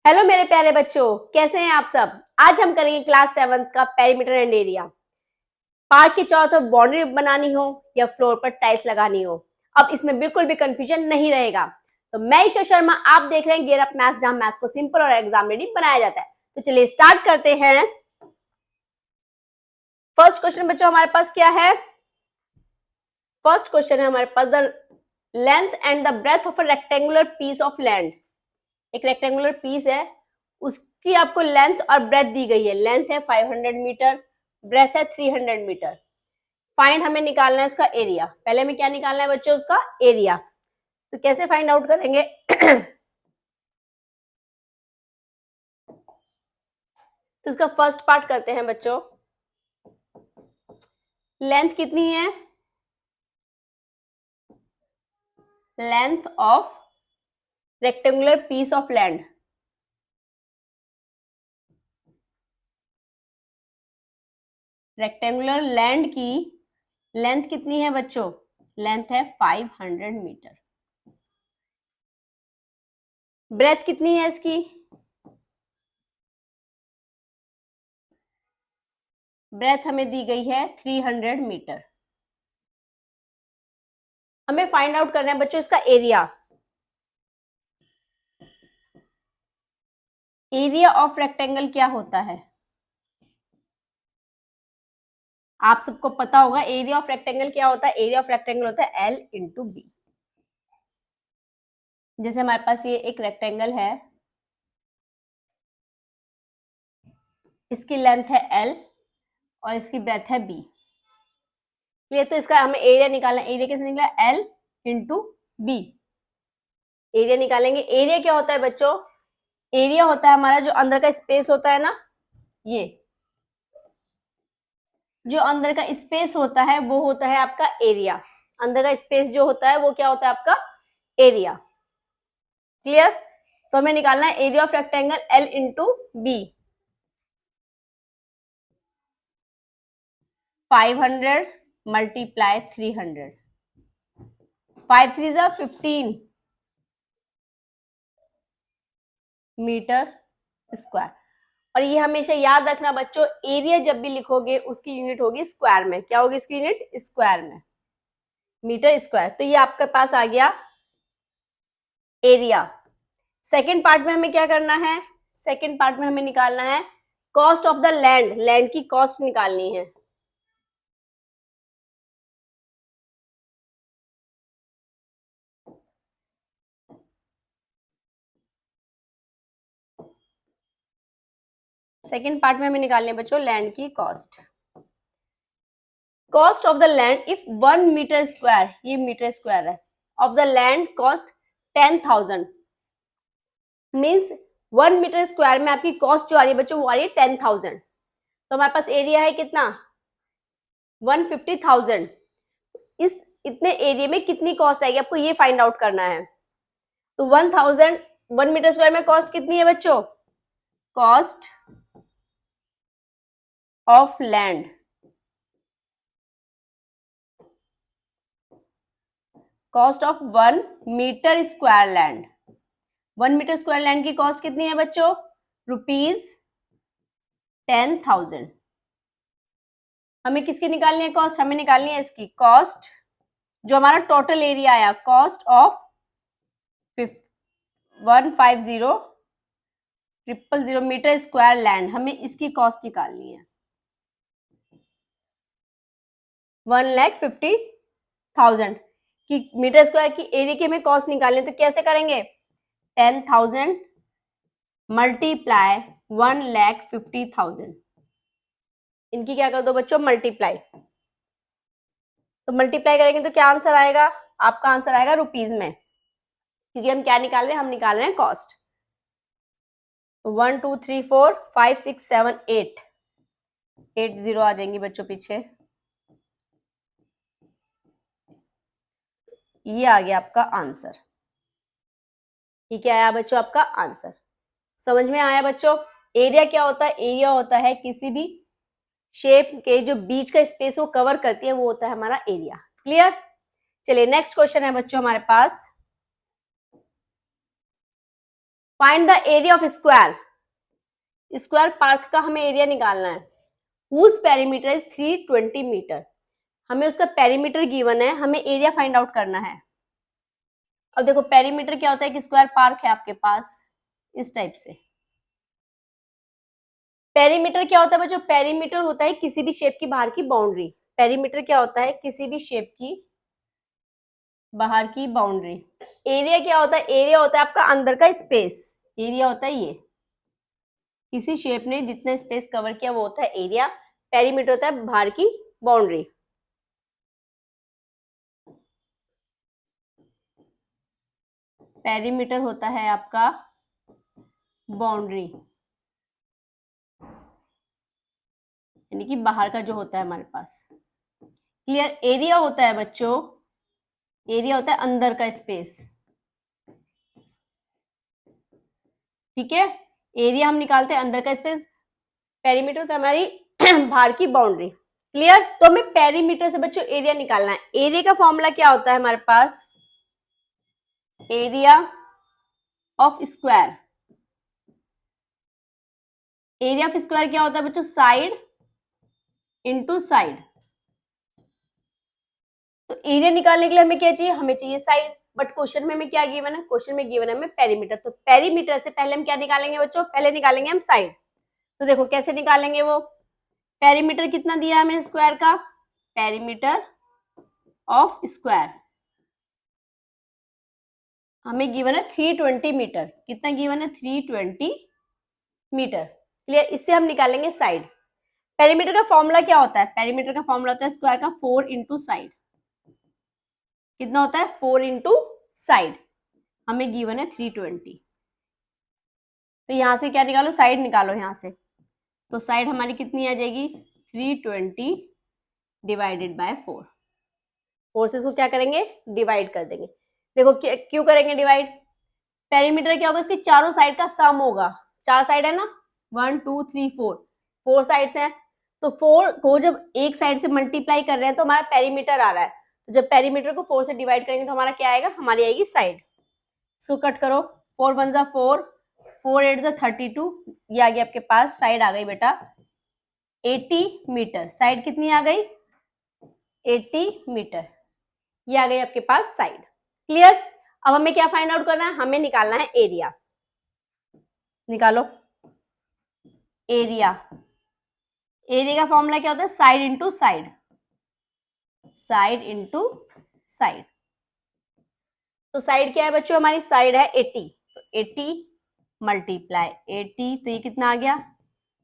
Hello मेरे प्यारे बच्चों, कैसे हैं आप सब। आज हम करेंगे क्लास 7 का पेरीमीटर एंड एरिया। पार्क के चारों तरफ बाउंड्री बनानी हो या फ्लोर पर टाइल्स लगानी हो, अब इसमें बिल्कुल भी कंफ्यूजन नहीं रहेगा। तो मैं ईशा शर्मा, आप देख रहे हैं गियर अप मैथ्स, जहां मैथ्स को सिंपल और एग्जाम रेडी बनाया जाता है। तो चलिए स्टार्ट करते हैं। फर्स्ट क्वेश्चन बच्चों हमारे पास क्या है। फर्स्ट क्वेश्चन है हमारे पास, the length and the breadth of a rectangular piece of land. एक रेक्टेंगुलर पीस है, उसकी आपको लेंथ और ब्रेथ दी गई है। लेंथ है 500 मीटर, ब्रेथ है 300 मीटर। फाइंड हमें निकालना है उसका एरिया। पहले हमें क्या निकालना है बच्चों, उसका एरिया। तो कैसे फाइंड आउट करेंगे तो इसका फर्स्ट पार्ट करते हैं बच्चों। लेंथ कितनी है, length of rectangular piece of land. Rectangular land की लेंथ कितनी है बच्चों, लेंथ है 500 मीटर। ब्रेथ कितनी है इसकी, ब्रेथ हमें दी गई है 300 मीटर। हमें फाइंड आउट करना है बच्चों इसका एरिया। एरिया ऑफ रेक्टेंगल क्या होता है, आप सबको पता होगा। एरिया ऑफ रेक्टेंगल क्या होता है, एरिया ऑफ रेक्टेंगल होता है L इंटू बी। जैसे हमारे पास ये एक रेक्टेंगल है, इसकी लेंथ है L और इसकी ब्रेथ है B। ये तो इसका हमें एरिया निकालना है। एरिया कैसे निकला, L इंटू बी। एरिया निकालेंगे। एरिया क्या होता है बच्चों, एरिया होता है हमारा जो अंदर का स्पेस होता है ना, ये जो अंदर का स्पेस होता है वो होता है आपका एरिया। अंदर का स्पेस जो होता है वो क्या होता है आपका एरिया। क्लियर। तो हमें निकालना है area of rectangle L into B. 500 multiply 300, 5 3 जा 15 मीटर स्क्वायर। और ये हमेशा याद रखना बच्चों, एरिया जब भी लिखोगे उसकी यूनिट होगी स्क्वायर में। क्या होगी इसकी यूनिट, स्क्वायर में, मीटर स्क्वायर। तो ये आपके पास आ गया एरिया। सेकेंड पार्ट में हमें क्या करना है, सेकेंड पार्ट में हमें निकालना है cost of the land. Land की कॉस्ट निकालनी है। सेकेंड पार्ट में हमें निकालनी है बच्चों लैंड की cost. Cost of the land if 1 meter square, ये मीटर स्क्वायर है, of the land cost 10,000, means 1 meter square में आपकी कॉस्ट जो आ रही है बच्चों वो आ रही है 10,000। तो हमारे पास एरिया है कितना, 150,000। इस इतने एरिया में कितनी कॉस्ट आएगी आपको ये फाइंड आउट करना है। तो 1,000, 1 मीटर स्क्वायर में कॉस्ट कितनी है बच्चों, cost of land, cost of 1 meter square land. 1 meter square land की कॉस्ट कितनी है बच्चों, ₹10,000। हमें किसकी निकालनी है कॉस्ट, हमें निकालनी है इसकी कॉस्ट जो हमारा टोटल एरिया आया, cost of 150,000 meter square land. हमें इसकी कॉस्ट निकालनी है 1,50,000 की मीटर स्क्वायर की एरिया की हमें कॉस्ट निकालनी है। तो कैसे करेंगे, 10,000 मल्टीप्लाई 1,50,000, इनकी क्या कर दो बच्चों मल्टीप्लाई। तो मल्टीप्लाई करेंगे तो क्या आंसर आएगा, आपका आंसर आएगा रुपीज में, क्योंकि हम क्या निकाल रहे हैं, हम निकाल रहे हैं कॉस्ट। 1 2 3 4 5 6 7 8, 8 0 आ जाएंगी बच्चों पीछे। ये आ गया आपका आंसर। ये क्या आया बच्चों, आपका आंसर। समझ में आया बच्चों। एरिया क्या होता है, एरिया होता है किसी भी शेप के जो बीच का स्पेस वो कवर करती है, वो होता है हमारा एरिया। क्लियर। चलिए नेक्स्ट क्वेश्चन है बच्चों हमारे पास, find the area of square, square park का हमें एरिया निकालना है। हुज पेरीमीटर इज 320 मीटर, हमें उसका पेरीमीटर गिवन है, हमें एरिया फाइंड आउट करना है। अब देखो पेरीमीटर क्या होता है, कि स्क्वायर पार्क है आपके पास इस टाइप से। पेरीमीटर क्या होता है बच्चों, पेरीमीटर होता है किसी भी शेप की बाहर की बाउंड्री। पेरीमीटर क्या होता है, किसी भी शेप की बाहर की बाउंड्री। एरिया क्या होता है, एरिया होता है आपका अंदर का स्पेस, एरिया होता है ये, किसी शेप ने जितना स्पेस कवर किया वो होता है एरिया। पेरीमीटर होता है बाहर की बाउंड्री। पेरीमीटर होता है आपका बाउंड्री, यानी कि बाहर का जो होता है हमारे पास। क्लियर। एरिया होता है बच्चों, एरिया होता है अंदर का स्पेस, ठीक है। एरिया हम निकालते हैं अंदर का स्पेस, पेरीमीटर होता है हमारी बाहर की बाउंड्री। क्लियर। तो हमें पेरीमीटर से बच्चों एरिया निकालना है। एरिया का फॉर्मूला क्या होता है हमारे पास, area of square. Area of square क्या होता है बच्चों, साइड इंटू साइड। तो एरिया निकालने के लिए हमें क्या चाहिए, हमें चाहिए साइड, बट क्वेश्चन में हमें क्या गिवन है, क्वेश्चन में गिवन है हमें पेरीमीटर। तो पेरीमीटर से पहले हम क्या निकालेंगे बच्चों, पहले निकालेंगे हम साइड। तो देखो कैसे निकालेंगे वो, पेरीमीटर कितना दिया है हमें स्क्वायर का, पेरीमीटर ऑफ स्क्वायर हमें गिवन है 320 मीटर। कितना गिवन है, 320 मीटर। क्लियर। इससे हम निकालेंगे साइड। पेरीमीटर का फॉर्मूला क्या होता है, पेरीमीटर का फॉर्मूला होता है स्क्वायर का 4 इंटू साइड। कितना होता है, 4 इंटू साइड। हमें गिवन है 320। तो यहां से क्या निकालो, साइड निकालो यहां से। तो साइड हमारी कितनी आ जाएगी, 320 डिवाइडेड बाय 4। 4 से इसको क्या करेंगे, डिवाइड कर देंगे। देखो क्यों करेंगे डिवाइड, पेरीमीटर क्या होगा, इसके चारों साइड का सम होगा। 4 साइड है ना, 1 2 3 4, 4 साइड्स हैं। तो 4 को जब एक साइड से मल्टीप्लाई कर रहे हैं तो हमारा पेरीमीटर आ रहा है। तो जब पेरीमीटर को 4 से डिवाइड करेंगे तो हमारा क्या आएगा, हमारी आएगी साइड। इसको कट करो, 4 1 जा 4, 4 8 जा 32, ये आ गया आपके पास, साइड आ गई बेटा 80 मीटर। साइड कितनी आ गई, 80 मीटर, ये आ गई आपके पास साइड। क्लियर। अब हमें क्या फाइंड आउट करना है, हमें निकालना है एरिया। निकालो एरिया। एरिया का फॉर्मूला क्या होता है, side into side, side into side. तो साइड क्या है बच्चों, हमारी साइड है 80, तो 80 मल्टीप्लाई 80, तो ये कितना आ गया,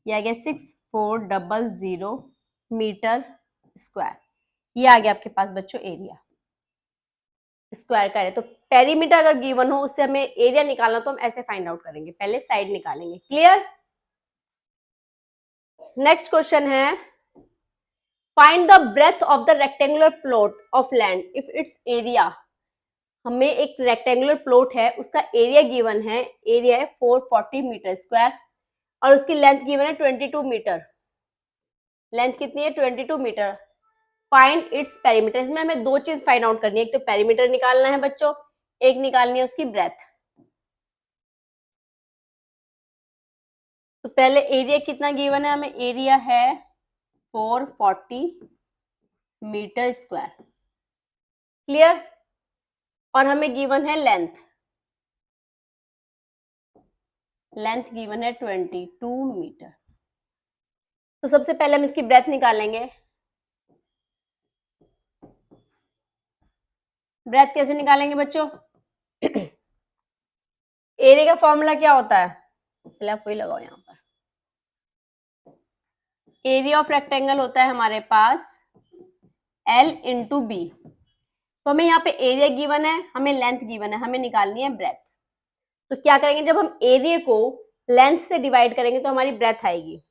ये आ गया 6400 मीटर स्क्वायर। ये आ गया आपके पास बच्चों एरिया, स्क्वायर का है। तो पेरीमीटर अगर गिवन हो उससे हमें एरिया निकालना, तो हम ऐसे फाइंड आउट करेंगे, पहले साइड निकालेंगे। क्लियर। नेक्स्ट क्वेश्चन है, find the breadth of the rectangular plot of land if it's area. हमें एक रेक्टेंगुलर प्लॉट है, उसका एरिया गिवन है, एरिया है 440 मीटर स्क्वायर और उसकी लेंथ गिवन है 22 मीटर। लेंथ कितनी है, 22 मीटर। Find its perimeter. इसमें हमें दो चीज फाइंड आउट करनी है, एक तो पेरीमीटर निकालना है बच्चों, एक निकालनी है उसकी ब्रेथ। तो पहले एरिया कितना गिवन है हमें, एरिया है 440 मीटर स्क्वायर। क्लियर। और हमें गिवन है लेंथ, लेंथ गिवन है 22 मीटर। तो सबसे पहले हम इसकी ब्रेथ निकालेंगे। ब्रेथ कैसे निकालेंगे बच्चों, एरिया का फॉर्मूला क्या होता है, पहले आप वही लगाओ यहां पर। एरिया ऑफ रेक्टेंगल होता है हमारे पास L इंटू बी। तो हमें यहाँ पे एरिया गिवन है, हमें लेंथ गिवन है, हमें निकालनी है ब्रेथ। तो क्या करेंगे, जब हम एरिया को लेंथ से डिवाइड करेंगे तो हमारी ब्रेथ आएगी।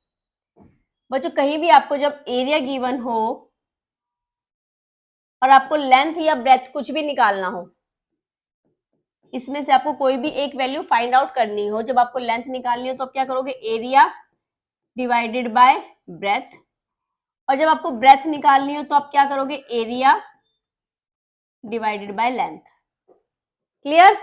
बच्चों कहीं भी आपको जब एरिया गिवन हो और आपको लेंथ या ब्रेथ कुछ भी निकालना हो, इसमें से आपको कोई भी एक वैल्यू फाइंड आउट करनी हो, जब आपको लेंथ निकालनी हो तो आप क्या करोगे, एरिया डिवाइडेड बाय ब्रेथ। और जब आपको ब्रेथ निकालनी हो तो आप क्या करोगे, area divided by length. Clear.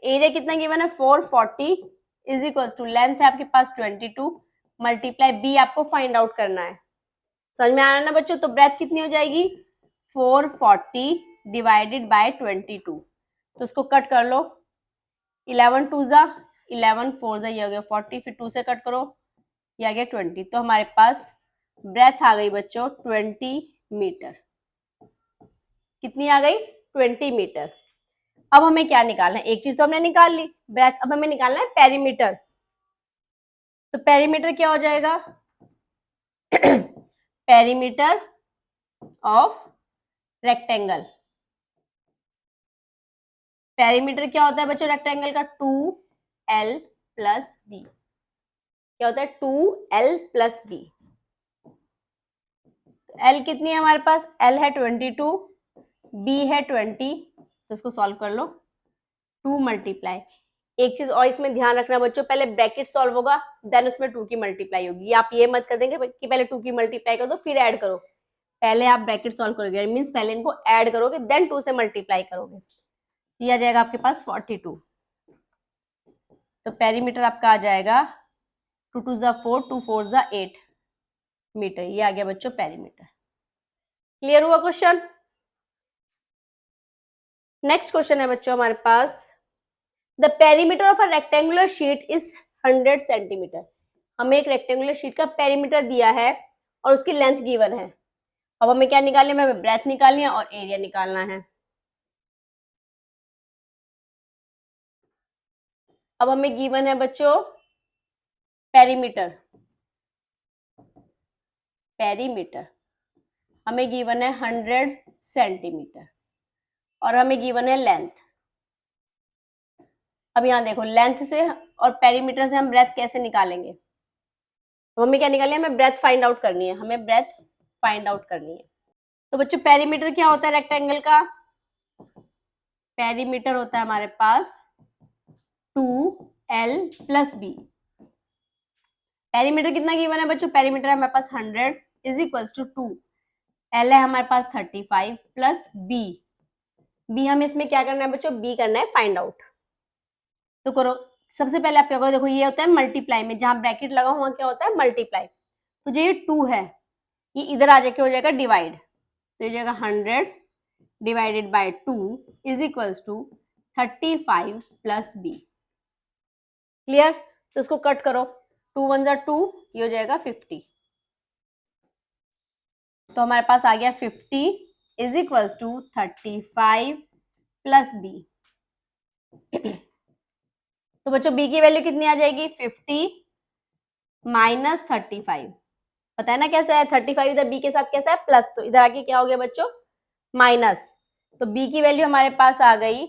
Area कितना गिवन है 440 इज इक्वल टू लेंथ है आपके पास 22 मल्टीप्लाई बी आपको फाइंड आउट करना है। समझ में आ रहा है ना बच्चों? तो ब्रेथ कितनी हो जाएगी 440 डिवाइडेड बाय 22, तो उसको कट कर लो 11 टू जा 11 4 जा, ये हो गया 40, फिर 2 से कट करो ये आ गया 20, तो हमारे पास ब्रेथ आ गई बच्चों 20 मीटर। कितनी आ गई 20 मीटर। अब हमें क्या निकालना है, एक चीज तो हमने निकाल ली ब्रेथ, अब हमें निकालना है पेरीमीटर। तो पेरीमीटर क्या हो जाएगा पेरीमीटर ऑफ रेक्टेंगल। पेरीमीटर क्या होता है बच्चों रेक्टेंगल का 2l प्लस बी। क्या होता है 2l प्लस बी। l कितनी है हमारे पास, l है 22, b है 20, तो इसको सॉल्व कर लो 2 मल्टीप्लाई। एक चीज और इसमें ध्यान रखना बच्चों, पहले ब्रैकेट सॉल्व होगा देन उसमें 2 की मल्टीप्लाई होगी। आप ये मत कर देंगे कि पहले 2 की मल्टीप्लाई कर दो फिर ऐड करो, पहले आप ब्रैकेट सॉल्व करोगे मींस पहले इनको ऐड करोगे देन 2 से मल्टीप्लाई करोगे। ये आ जाएगा आपके पास 42। तो पेरीमीटर आपका आ जाएगा 2 2 जा 4 2 4 जा 8 मीटर। ये आ गया बच्चों पेरीमीटर। क्लियर हुआ क्वेश्चन? नेक्स्ट क्वेश्चन है बच्चों हमारे पास, the perimeter of a rectangular sheet is 100 centimetre. हमें एक रेक्टेंगुलर शीट का पेरीमीटर दिया है और उसकी लेंथ गिवन है। अब हमें क्या निकालना है, हमें ब्रेथ निकालनी है और एरिया निकालना है। अब हमें गिवन है बच्चों पेरीमीटर, पेरीमीटर हमें गिवन है 100 सेंटीमीटर और हमें गिवन है लेंथ। अब यहाँ देखो लेंथ से और पेरीमीटर से हम ब्रेथ कैसे निकालेंगे। हमें क्या निकालनी है, हमें ब्रेथ फाइंड आउट करनी है, हमें ब्रेथ फाइंड आउट करनी है। तो बच्चों पेरीमीटर क्या होता है रेक्टेंगल का, पेरीमीटर होता है हमारे पास 2l प्लस बी। पेरीमीटर कितना गिवन है बच्चों, पेरीमीटर है हमारे पास 100 इज इक्वल टू 2, l है हमारे पास 35 प्लस b। b हमें इसमें क्या करना है बच्चों, b करना है फाइंड आउट। तो करो, सबसे पहले आप क्या करो, देखो ये होता है मल्टीप्लाई में, जहां ब्रैकेट लगा हुआ क्या होता है मल्टीप्लाई। तो जो ये 2 है ये इधर आ जाके हो जाएगा डिवाइड, तो ये जाएगा 100 divided by 2 is equals to 35 plus B. Clear? तो इसको कट करो 2 1 जा 2, ये हो जाएगा 50। तो हमारे पास आ गया 50 is equals to 35 plus B. तो बच्चों b की वैल्यू कितनी आ जाएगी 50 माइनस 35। पता है ना कैसे है, 35 इधर b के साथ कैसा है प्लस, तो इधर आके क्या हो गया बच्चों माइनस। तो b की वैल्यू हमारे पास आ गई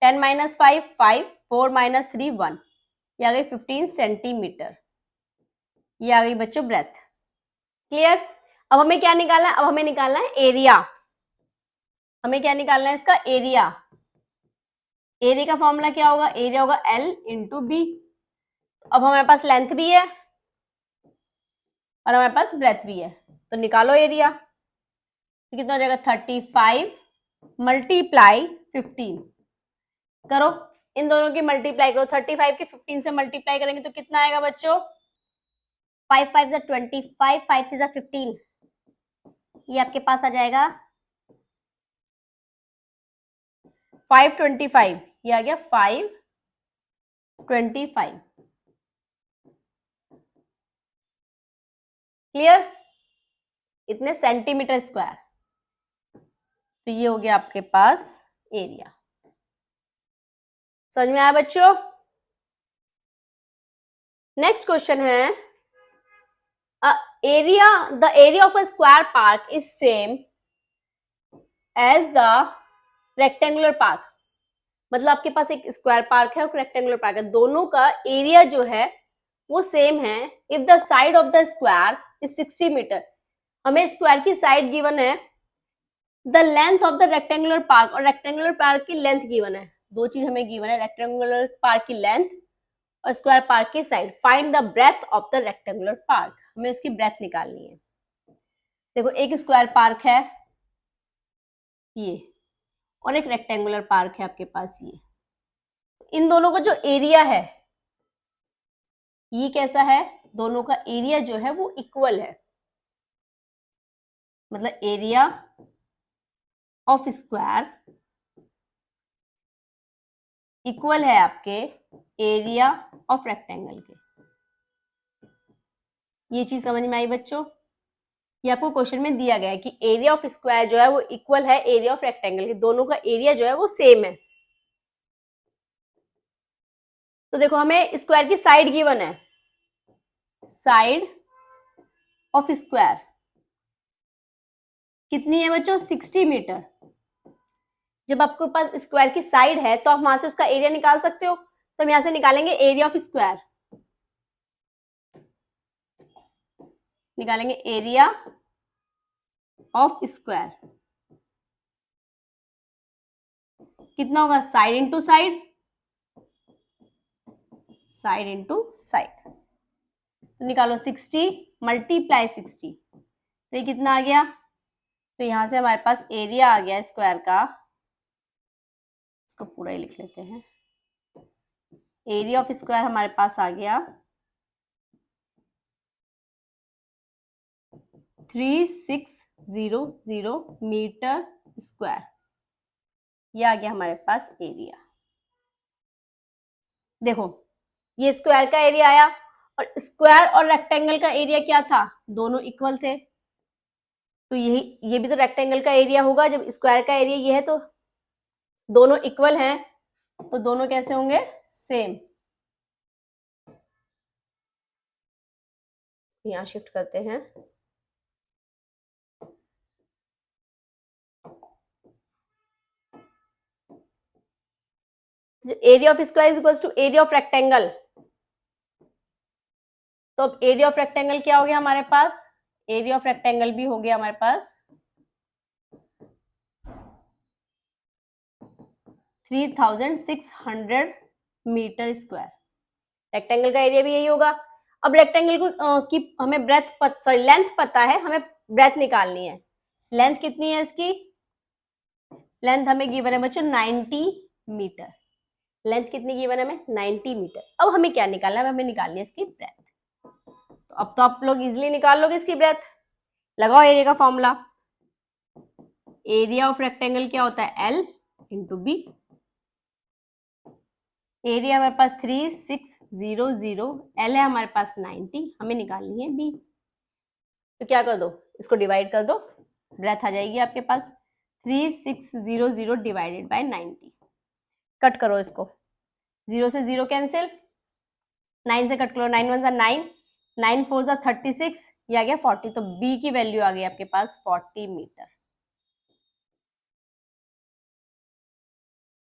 10 माइनस 5 5, 4 माइनस 3 1, ये आ गई 15 सेंटीमीटर। ये आ गई बच्चों ब्रेथ। क्लियर? अब हमें क्या निकालना है, अब हमें निकालना है एरिया। हमें क्या निकालना है इसका एरिया। एरिया का फॉर्मूला क्या होगा, एरिया होगा L इंटू बी। अब हमारे पास लेंथ भी है और हमारे पास ब्रेथ भी है, तो निकालो एरिया। तो कितना हो जाएगा 35 मल्टीप्लाई 15। करो इन दोनों की मल्टीप्लाई करो, 35 की 15 से मल्टीप्लाई करेंगे तो कितना आएगा बच्चों 5 5 जा 25 5 6 जा 15, ये आपके पास आ जाएगा 525। ये आ गया 525। क्लियर? इतने सेंटीमीटर स्क्वायर। तो ये हो गया आपके पास एरिया। समझ में आया बच्चों? नेक्स्ट क्वेश्चन है area, the area of a square park is same as the rectangular park. मतलब आपके पास एक स्क्वायर पार्क है और रेक्टेंगुलर पार्क है, दोनों का एरिया जो है वो सेम है if the side of the square is 60 meter. हमें स्क्वायर की साइड गिवन है, the length of the rectangular park और रेक्टेंगुलर पार्क की लेंथ गिवन है। दो चीज हमें गिवन है, रेक्टेंगुलर पार्क की लेंथ और स्क्वायर पार्क की side. Find the breadth of the rectangular park, हमें उसकी ब्रेथ निकालनी है। देखो एक स्क्वायर पार्क है ये और एक रेक्टेंगुलर पार्क है आपके पास ये, इन दोनों का जो एरिया है ये कैसा है, दोनों का एरिया जो है वो इक्वल है, मतलब एरिया ऑफ स्क्वायर इक्वल है आपके एरिया ऑफ रेक्टेंगल के। ये चीज समझ में आई बच्चों? ये आपको क्वेश्चन में दिया गया है कि एरिया ऑफ स्क्वायर जो है वो इक्वल है एरिया ऑफ रेक्टेंगल के, दोनों का एरिया जो है वो सेम है। तो देखो हमें स्क्वायर की साइड गिवन है, साइड ऑफ स्क्वायर कितनी है बच्चों, 60 मीटर। जब आपके पास स्क्वायर की साइड है तो आप वहां से उसका एरिया निकाल सकते हो, तो हम यहां से निकालेंगे एरिया ऑफ स्क्वायर, निकालेंगे एरिया ऑफ स्क्वायर कितना होगा, side into side, side into side. तो निकालो 60 मल्टीप्लाई 60, तो ये कितना आ गया, तो यहां से हमारे पास एरिया आ गया स्क्वायर का, इसको पूरा ही लिख लेते हैं, एरिया ऑफ स्क्वायर हमारे पास आ गया 3600 मीटर स्क्वायर, ये आ गया हमारे पास एरिया। देखो ये स्क्वायर का एरिया आया, और स्क्वायर और रेक्टेंगल का एरिया क्या था, दोनों इक्वल थे, तो यही ये भी तो रेक्टेंगल का एरिया होगा, जब स्क्वायर का एरिया ये है तो दोनों इक्वल हैं, तो दोनों कैसे होंगे, सेम। यहां शिफ्ट करते हैं, area of square is equal to area of rectangle, तो अब एरिया ऑफ रेक्टेंगल क्या हो गया हमारे पास, एरिया ऑफ रेक्टेंगल भी हो गया हमारे पास 3600 मीटर स्क्वायर। रेक्टेंगल का एरिया भी यही होगा। अब रेक्टेंगल को की हमें लेंथ पता है, हमें ब्रेथ निकालनी है। लेंथ कितनी है इसकी, लेंथ हमें गिवन है बच्चों 90 मीटर, लेंथ कितनी गिवन है हमें 90 मीटर। अब हमें क्या निकालना है, हमें निकालनी है इसकी ब्रेथ। तो अब तो आप लोग इजिली निकाल लोगे इसकी ब्रेथ, लगाओ एरिया का फॉर्मूला, एरिया ऑफ रेक्टेंगल क्या होता है, एल इंटू बी। एरिया हमारे पास 3600, एल है हमारे पास 90, हमें निकालनी है बी। तो क्या कर दो, इसको डिवाइड कर दो, ब्रेथ आ जाएगी आपके पास 3600 डिवाइडेड बाय 90। कट करो इसको, 0 से 0 कैंसिल, 9 से कट करो, 9 1 9, 9 4 36, ये आ गया 40, तो बी की वैल्यू आ गई आपके पास 40 मीटर।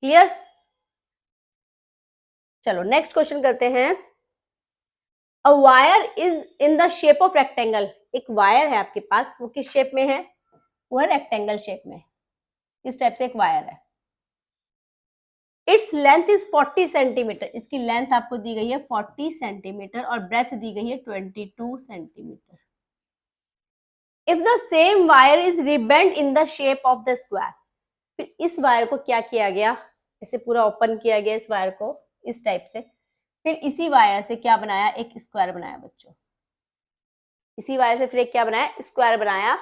क्लियर? चलो नेक्स्ट क्वेश्चन करते हैं। A wire is in the shape of rectangle, एक वायर है आपके पास, वो किस शेप में है, वो है रेक्टेंगल शेप में, इस टाइप से एक वायर है। इट्स लेंथ इज 40 सेंटीमीटर, इसकी लेंथ आपको दी गई है 40 सेंटीमीटर और ब्रेथ दी गई है 22 centimetre. If the same wire is rebent in the shape of the square, फिर इस वायर को क्या किया गया, ऐसे पूरा ओपन किया गया इस वायर को इस टाइप से, फिर इसी वायर से क्या बनाया, एक स्क्वायर बनाया बच्चों, इसी वायर से फिर एक क्या बनाया, स्क्वायर बनाया।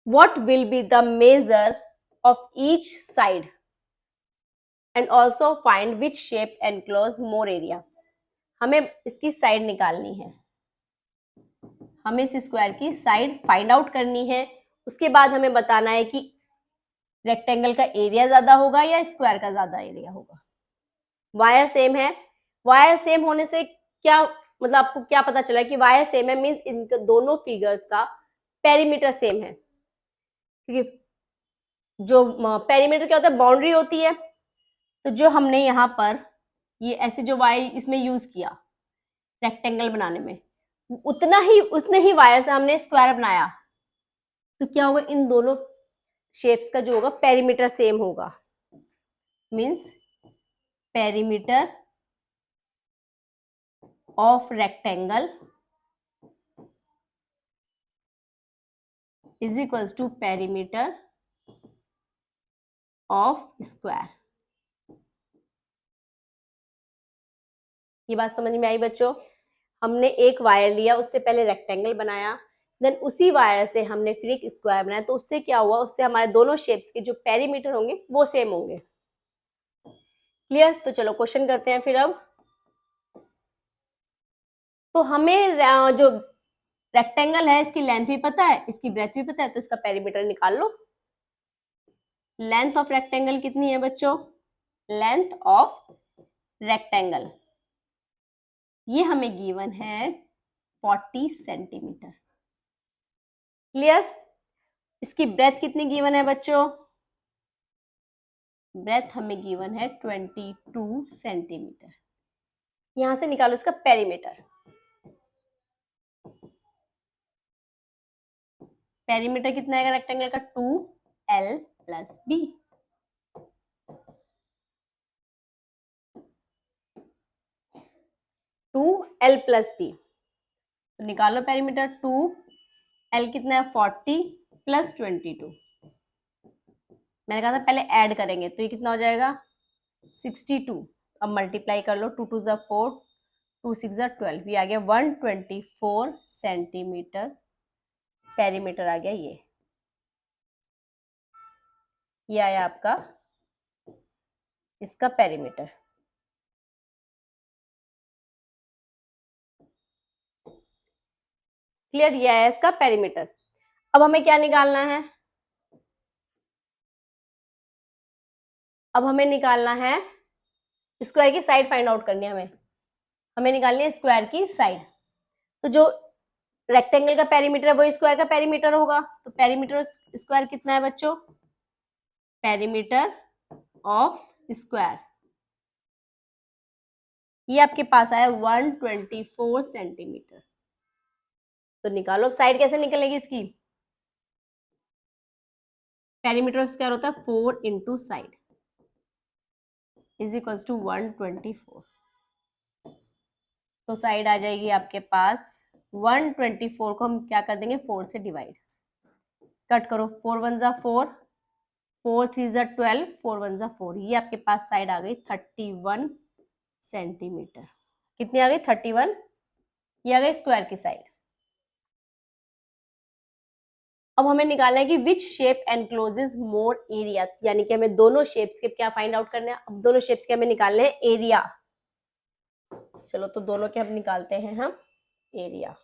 What will be the measure of each side and also find which shape enclose more area. हमें इसकी साइड निकालनी है, हमें इस स्क्वायर की साइड फाइंड आउट करनी है, उसके बाद हमें बताना है कि रेक्टेंगल का एरिया ज्यादा होगा या स्क्वायर का ज्यादा एरिया होगा। वायर सेम है, वायर सेम होने से क्या मतलब आपको क्या पता चला कि वायर सेम है, मींस इन दोनों फिगर्स का पेरीमीटर सेम है, क्योंकि जो पेरीमीटर क्या होता है, बाउंड्री होती है। तो जो हमने यहाँ पर ये ऐसे जो वायर इसमें यूज किया रेक्टेंगल बनाने में, उतने ही वायर से हमने स्क्वायर बनाया, तो क्या होगा, इन दोनों शेप्स का जो होगा पेरीमीटर सेम होगा, means perimeter of rectangle is equals to perimeter of square. ये बात समझ में आई बच्चों? हमने एक वायर लिया, उससे पहले रेक्टेंगल बनाया, देन उसी वायर से हमने फिर एक स्क्वायर बनाया, तो उससे क्या हुआ, उससे हमारे दोनों शेप्स के जो पेरीमीटर होंगे वो सेम होंगे। क्लियर? तो चलो क्वेश्चन करते हैं फिर अब। तो हमें जो रेक्टेंगल है इसकी लेंथ भी पता है, इसकी ब्रेथ भी पता है, तो इसका पेरीमीटर निकाल लो। लेंथ ऑफ रेक्टेंगल कितनी है बच्चों? लेंथ ऑफ रेक्टेंगल ये हमें गिवन है 40 सेंटीमीटर। क्लियर? इसकी ब्रेथ कितनी गिवन है बच्चों? ब्रेथ हमें गिवन है 22 सेंटीमीटर। यहां से निकालो इसका पेरीमीटर। पेरीमीटर कितना आएगा रेक्टेंगल का? 2l plus b। 2l plus b, तो निकालो पेरीमीटर। 2l कितना है? 40 प्लस 22। मैंने कहा था पहले ऐड करेंगे, तो ये कितना हो जाएगा? 62। अब मल्टीप्लाई कर लो, 2 2 ज़ा 4, 2 6 ज़ा 12, ये आ गया 124 सेंटीमीटर पेरीमीटर आ गया। ये आया आपका इसका पेरीमीटर। क्लियर? ये आया इसका पेरीमीटर। अब हमें क्या निकालना है? अब हमें निकालना है स्क्वायर की साइड फाइंड आउट करनी है हमें निकालनी है स्क्वायर की साइड। तो जो रेक्टेंगल का पेरीमीटर है वो स्क्वायर का पेरीमीटर होगा, तो पेरीमीटर स्क्वायर कितना है बच्चों? पेरीमीटर ऑफ स्क्वायर ये आपके पास आया 124 सेंटीमीटर। तो निकालो साइड कैसे निकलेगी इसकी? पेरीमीटर ऑफ स्क्वायर होता है 4 into side is equals to 124। तो साइड आ जाएगी आपके पास 124 को हम क्या कर देंगे? 4 से डिवाइड। कट करो, 4 1 ज़ा 4, 4 3 ज़ा 12, 4 1 ज़ा 4। ये आपके पास साइड आ गई 31 सेंटीमीटर। कितनी आ गई? 31। ये आ गई स्क्वायर की साइड। अब हमें निकालना है कि which shape encloses more area, यानी कि हमें दोनों शेप्स के क्या फाइंड आउट करने हैं? अब दोनों शेप्स के हमें निकालने हैं एरिया। चलो तो दोनों के हम निकालते हैं हम एरिया।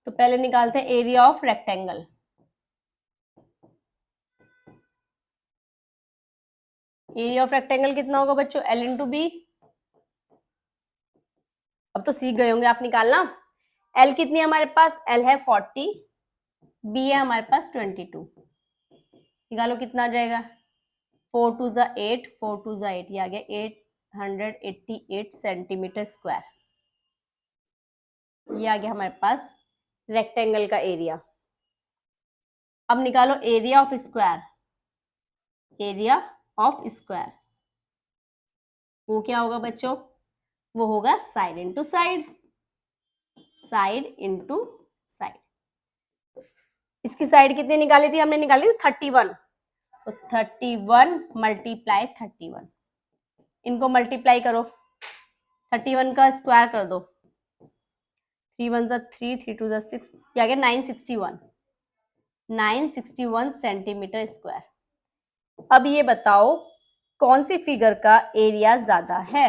तो पहले निकालते हैं area of rectangle. Area of rectangle कितना होगा बच्चों? L into B. अब तो सीख गए होंगे आप निकालना। L कितनी है हमारे पास? L है 40, B है हमारे पास 22। निकालो कितना आ जाएगा? 4 2 ज़ा 8, 4 2 ज़ा 8, ये आ गया 888 सेंटीमीटर स्क्वायर। ये आ गया हमारे पास रेक्टेंगल का एरिया। अब निकालो area of square. Area of square वो क्या होगा बच्चों? वो होगा side into side, side into side. इसकी साइड कितनी निकाली थी हमने? निकाली थी 31। तो 31 मल्टीप्लाई 31, इनको मल्टीप्लाई करो, 31 का स्क्वायर कर दो, 3 1 ज़ा 3, 3 2 ज़ा 6, ये आ गया 961 सेंटीमीटर स्क्वायर। अब ये बताओ कौन सी फिगर का एरिया ज्यादा है?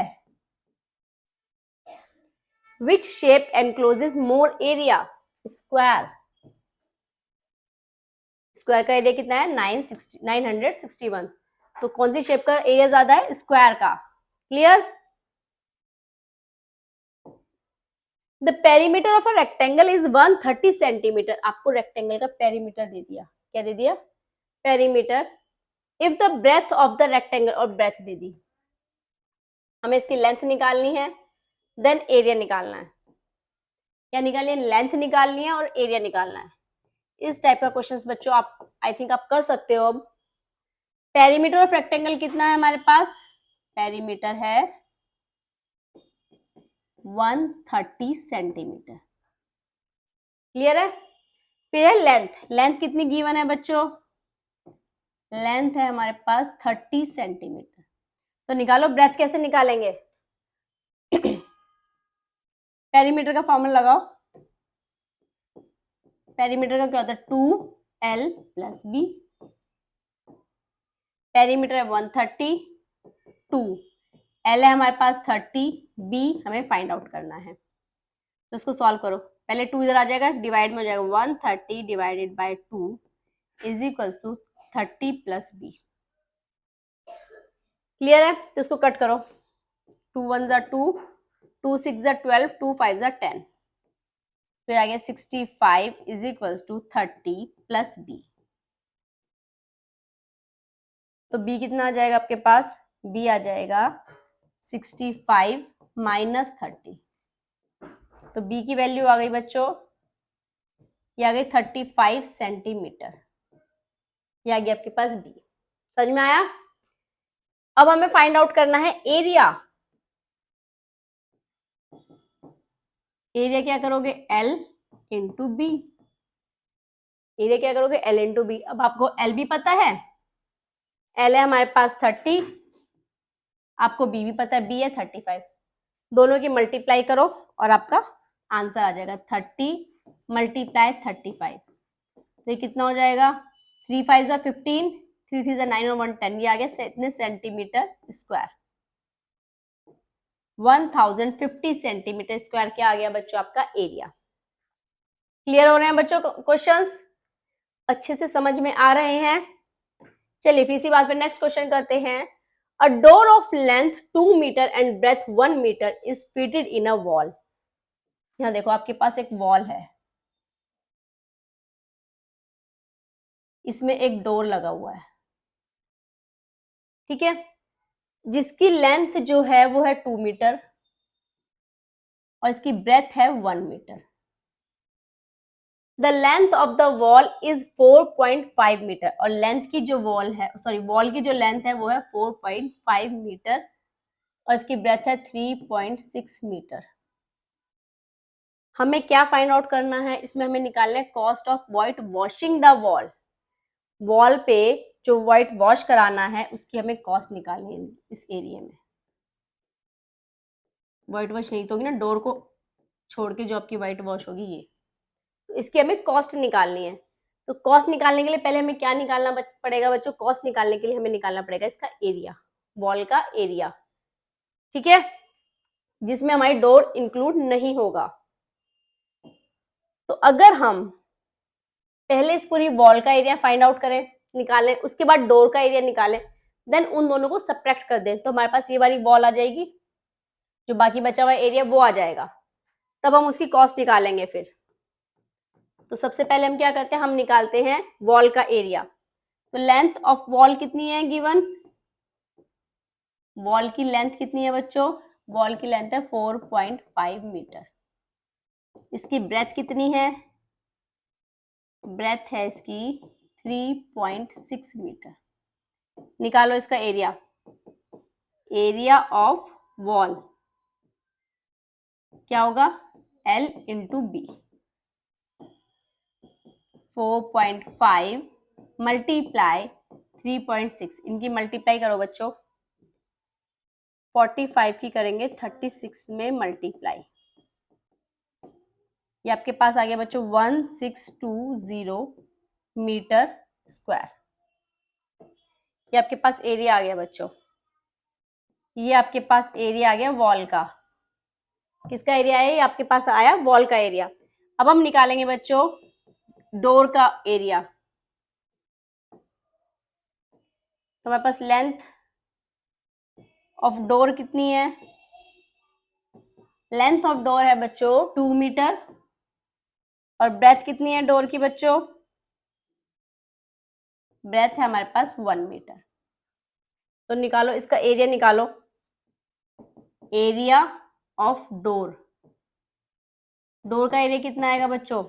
Which shape encloses more area? Square. Square का एरिया कितना है? 961। तो कौन सी शेप का एरिया ज्यादा है? स्क्वायर का। Clear? The perimeter of a rectangle is 130 centimeter. आपको रेक्टेंगल का पेरीमीटर दे दिया। क्या दे दिया? Perimeter. If the breadth of the rectangle, और ब्रेथ दे दी, हमें इसकी लेंथ निकालनी है, देन एरिया निकालना है। क्या निकालनी है? लेंथ निकालनी है और एरिया निकालना है। इस टाइप का क्वेश्चंस बच्चों आप आई थिंक आप कर सकते हो। अब पेरीमीटर ऑफ रेक्टेंगल कितना है हमारे पास? पेरीमीटर है 130 सेंटीमीटर। क्लियर है? फिर है लेंथ। लेंथ कितनी गिवन है बच्चों? लेंथ है हमारे पास 30 सेंटीमीटर। तो निकालो ब्रेथ कैसे निकालेंगे? पेरीमीटर का फॉर्मूला लगाओ। पेरीमीटर का क्या होता है? 2l + b। पेरीमीटर है 130, 2 l है हमारे पास 30, b हमें फाइंड आउट करना है। तो इसको सॉल्व करो। पहले 2 इधर आ जाएगा, डिवाइड में हो जाएगा 130 divided by 2 is equals to 30 + b। Clear है? तो इसको कट करो। 2 1 ज़ा 2, 2 6 ज़ा 12, 2 5 ज़ा 10। फिर आ गया 65 इज इक्वल्स टू 30 + b। तो b कितना आ जाएगा आपके पास? b आ जाएगा 65 - 30। तो b की वैल्यू आ गई बच्चों, ये आ गई 35 सेंटीमीटर। ये आ गया आपके पास b। समझ में आया? अब हमें फाइंड आउट करना है एरिया। एरिया क्या करोगे? l into B. एरिया क्या करोगे? l into B. अब आपको l भी पता है, l है हमारे पास 30, आपको b भी पता है, b है 35। दोनों की मल्टीप्लाई करो और आपका आंसर आ जाएगा 30 × 35। तो ये कितना हो जाएगा? 3 5 ज़ा 15, 3 3 ज़ा 9 और 1 10। ये आ गया इतने सेंटीमीटर स्क्वायर। 1050 सेंटीमीटर स्क्वायर क्या आ गया बच्चों आपका एरिया। क्लियर हो रहे हैं बच्चों? क्वेश्चंस अच्छे से समझ में आ रहे हैं? चलिए फिर इसी बात पे नेक्स्ट क्वेश्चन करते हैं। A door of length 2 meter and breadth 1 meter is fitted in a wall. यहाँ देखो आपके पास एक वॉल है, इसमें एक डोर लगा हुआ है, ठीक है, जिसकी लेंथ जो है वो है 2 मीटर और इसकी ब्रेथ है 1 meter. The length of the wall is 4.5 meter. और लेंथ की जो वॉल है, सॉरी वॉल की जो लेंथ है वो है 4.5 मीटर और इसकी ब्रेथ है 3.6 मीटर। हमें क्या फाइंड आउट करना है? इसमें हमें निकालना है cost of white washing the wall. Wall पे जो व्हाइट वॉश कराना है उसकी हमें कॉस्ट निकालनी है इस एरिया में। व्हाइट वॉश नहीं तो होगी ना, डोर को छोड़ के जो आपकी व्हाइट वॉश होगी ये, तो इसकी हमें कॉस्ट निकालनी है। तो कॉस्ट निकालने के लिए पहले हमें क्या निकालना पड़ेगा बच्चों? कॉस्ट निकालने के लिए हमें निकालना पड़ेगा इसका एरिया, वॉल का एरिया, ठीक है, जिसमें हमारी डोर इंक्लूड नहीं होगा। तो अगर हम पहले इस पूरी वॉल का एरिया फाइंड आउट करें, निकालें, उसके बाद डोर का एरिया निकालें, देन उन दोनों को सब्ट्रैक्ट कर दें, तो हमारे पास ये वाली वॉल आ जाएगी, जो बाकी बचा हुआ एरिया वो आ जाएगा। तब हम उसकी कॉस्ट निकालेंगे फिर। तो सबसे पहले हम क्या करते हैं? हम निकालते हैं वॉल का एरिया। तो लेंथ ऑफ वॉल कितनी है गिवन? वॉल की लेंथ कितनी है बच्चों? वॉल की लेंथ है 4.5 मीटर। इसकी ब्रेथ कितनी है? ब्रेथ है इसकी 3.6 मीटर। निकालो इसका एरिया। एरिया ऑफ वॉल क्या होगा? L into B. 4.5 मल्टीप्लाई 3.6, इनकी मल्टीप्लाई करो बच्चों। 45 की करेंगे 36 में मल्टीप्लाई, ये आपके पास आ गया बच्चों 1620 मीटर स्क्वायर। ये आपके पास एरिया आ गया बच्चों। ये आपके पास एरिया आ गया वॉल का। किसका एरिया है? ये आपके पास आया वॉल का एरिया। अब हम निकालेंगे बच्चों डोर का एरिया। तो हमारे पास लेंथ ऑफ डोर कितनी है? लेंथ ऑफ डोर है बच्चों 2 मीटर और ब्रेथ कितनी है डोर की बच्चों? ब्रेथ है हमारे पास 1 मीटर। तो निकालो इसका एरिया, निकालो एरिया ऑफ डोर। डोर का एरिया कितना आएगा बच्चों?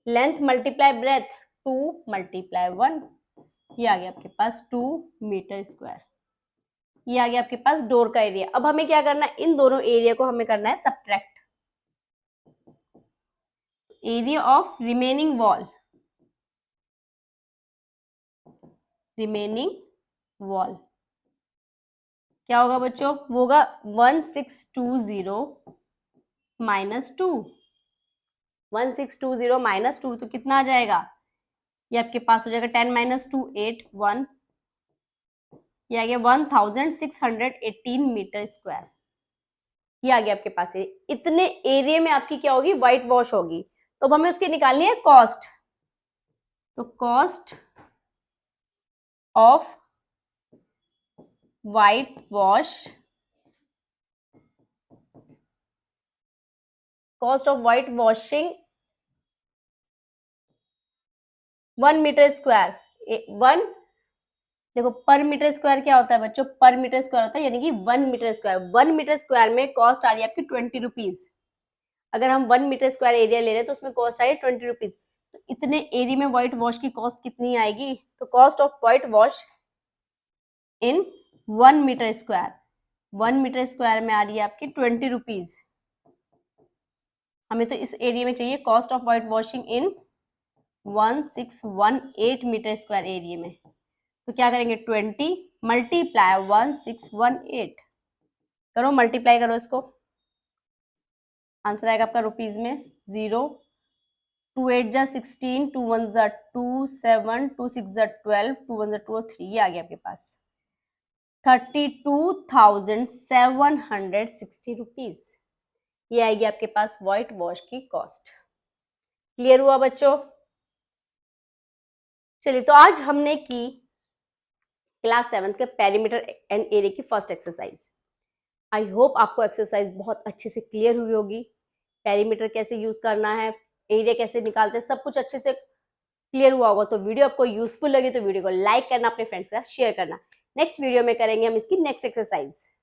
लेंथ मल्टीप्लाई ब्रेथ 2 × 1, ये आ गया आपके पास 2 मीटर स्क्वायर। ये आ गया आपके पास डोर का एरिया। अब हमें क्या करना है, इन दोनों एरिया को हमें करना है subtract. Area of remaining wall, remaining wall क्या होगा बच्चों, वो होगा 1620 माइनस 2। 1620 माइनस 2 तो कितना आ जाएगा, ये आपके पास हो जाएगा 10 माइनस 2 8 1, ये आ गया 1618 मीटर स्क्वायर। ये आ गया आपके पास है। इतने एरिया में आपकी क्या होगी, व्हाइट वॉश होगी। तो अब हमें उसकी निकालनी है कॉस्ट। तो cost of white wash, cost of white washing 1 meter square. 1 देखो पर मीटर स्क्वायर क्या होता है बच्चों, पर मीटर स्क्वायर होता है यानी कि 1 मीटर स्क्वायर। 1 मीटर स्क्वायर में कॉस्ट आ रही है आपकी 20 रुपीज। अगर हम 1 मीटर स्क्वायर एरिया ले रहे हैं तो उसमें कॉस्ट आ रही है 20 रुपीज। तो इतने एरिया में व्हाइट वॉश की कॉस्ट कितनी आएगी, तो cost of white wash in 1 meter square, 1 meter square में आ रही है आपकी 20 रुपीज। हमें तो इस एरिया में चाहिए cost of white washing in 1618 meter square area में। तो क्या करेंगे, 20 मल्टीप्लाई 1618, करो मल्टीप्लाई करो इसको, आंसर आएगा आपका रुपीज में 0 2 8 जा 16 2 1 जा 2 7 2 6 जा 12 2 1 जा 2 और 3, ये आ गया आपके पास 32,760 रुपीज। ये आएगी आपके पास व्हाइट वॉश की कॉस्ट। क्लियर हुआ बच्चों। चलिए तो आज हमने की क्लास 7 के पेरीमीटर एंड एरिया की फर्स्ट एक्सरसाइज। आई होप आपको एक्सरसाइज बहुत अच्छे से क्लियर हुई होगी। पेरीमीटर कैसे यूज करना है, एरिया कैसे निकालते हैं, सब कुछ अच्छे से क्लियर हुआ होगा। तो वीडियो आपको यूजफुल लगे तो वीडियो को लाइक करना, अपने फ्रेंड्स के साथ शेयर करना। नेक्स्ट वीडियो में करेंगे हम इसकी नेक्स्ट एक्सरसाइज।